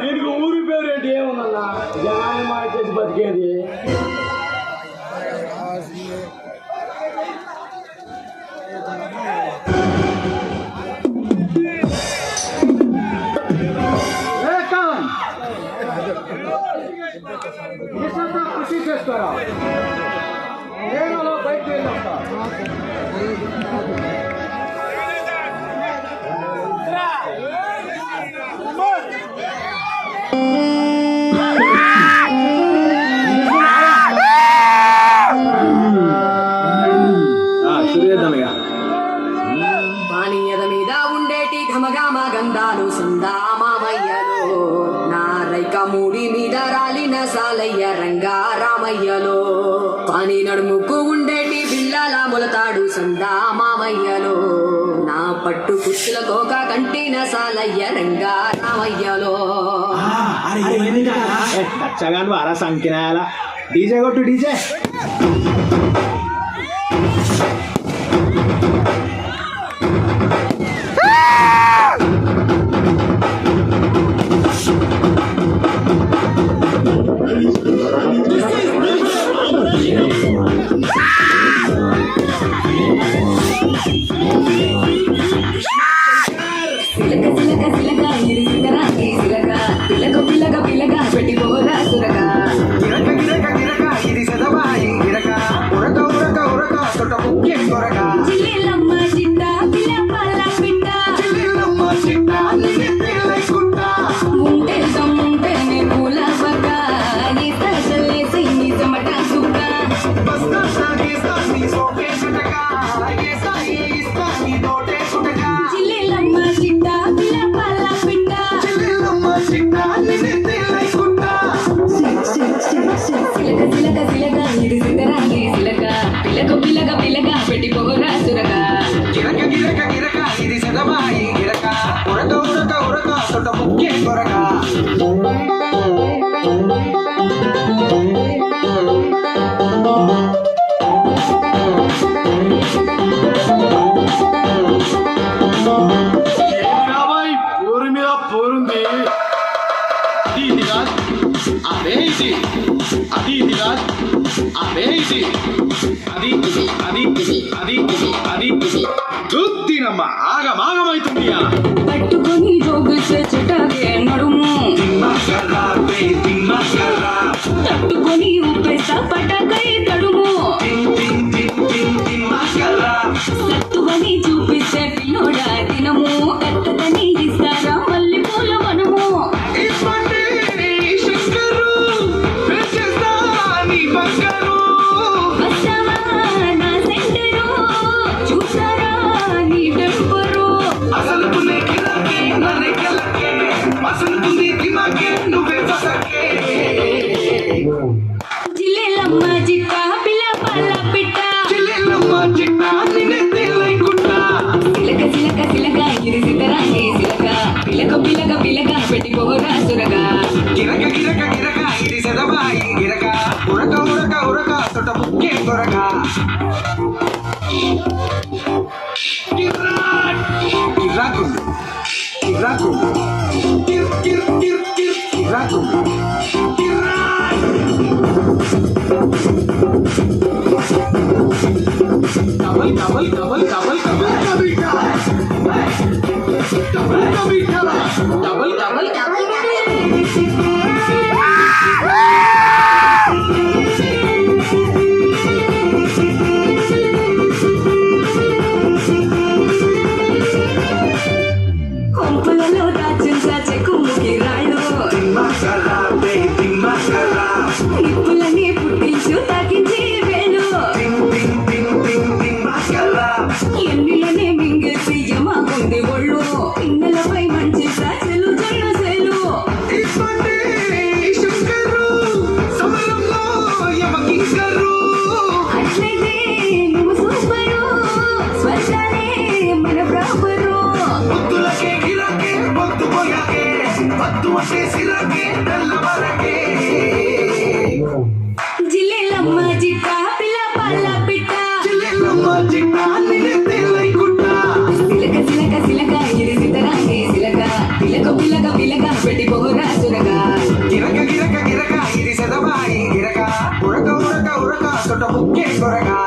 దీనికి ఊరి పేరు ఏంటి ఏముందన్నా జనాన్ని మార్చేసి బతికేది. కృషి చేస్తారా నేను బయటకు వెళ్ళొస్తా. పానీయద మీద ఉండేటి ఘమఘమ గంధాలు సందా మామయ్యలో నారైక మూడి మీద రాలిన సాలయ్య రంగా రామయ్యలో పాని నడుముకు ఉండేటి బిళ్ళల మొలతాడు సందా మామయ్యలో నా పట్టు కుచ్చుల కోక కంటిన సాలయ్య రంగా రామయ్యలో. చగాను అరా సంకినాయాల డీజే కొట్టు డీజే. ఊరి మీద పోరుంది అదే ఇది అది ఇది కాదు అదే ఇది అది అది అది అది చూద్దినమ్మా ఆగమాగమైతుంది పట్టుకొని జోగిసే చిటాకే నడుము తట్టుకొని ఊపేసా పటాకై తడుము సత్తువని చూపిస్తే పిల్లోడా దినము ఎత్తదని ఇస్తారా మళ్ళీ పూల మనము నా సెంటరు చూసారా నీ టెంపరు జిల్లెలమ్మ జిట్ట పిల్ల పల్ల పిట్ట సిలక సిలక సిలక ఇరి సితరాంగి సిలక పిలక పిలక పిలక పెట్టి పోరా సురగా గిరక గిరక గిరక ఇది సెదబాయి గిరక ఉరక ఉరక ఉరక తొట ముక్కే కొరక గిరాకు గిరాకు గిర్ గిర్ గిర్ గిర్ గిరాకు డబల్ డబల్ డబల్ డబల్ డబల్ డబల్ డబల్ డబల్ కొంపలలో దాచించా చెక్కుముకి రాళ్ళు నిప్పులని పుట్టించు తాకించి వేలు ఎన్నిలనే మింగేసి యమాగుంది ఒళ్ళు పిన్నెలపై మంచి సాచెలు జొన్న సేలు అట్లయితే నువ్వు సూపరు స్వర్గాలే మన ప్రాపరు జిల్లెలమ్మ జిట్ట పిల్ల పల్ల పిట్ట సిలక సిలక సిలక ఇరి సితరాంగి సిలక పిలక పిలక పిలక తొట్ట ముక్కే కొరగా